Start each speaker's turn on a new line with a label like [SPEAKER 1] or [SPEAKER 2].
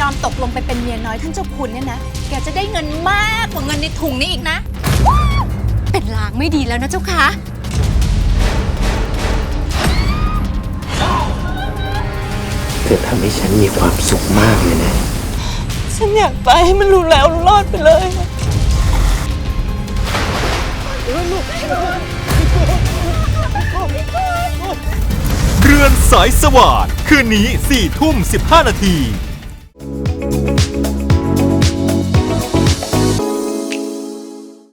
[SPEAKER 1] อมตกลงไปเป็นเมียน้อยท่านเจ้าคุณเนี่ยนะแกจะได้เงินมากกว่าเงินในถุงนี้อีกนะเป็นลางไม่ดีแล้วนะเจ้าคะ
[SPEAKER 2] เธอทำให้ฉันมีความสุขมากเลยนะ
[SPEAKER 3] ฉันอยากไปให้มันรู้แล้วรู้รอดไปเลย
[SPEAKER 4] เรือนสายสว่างคืนนี้ 4 ทุ่ม 15 นาที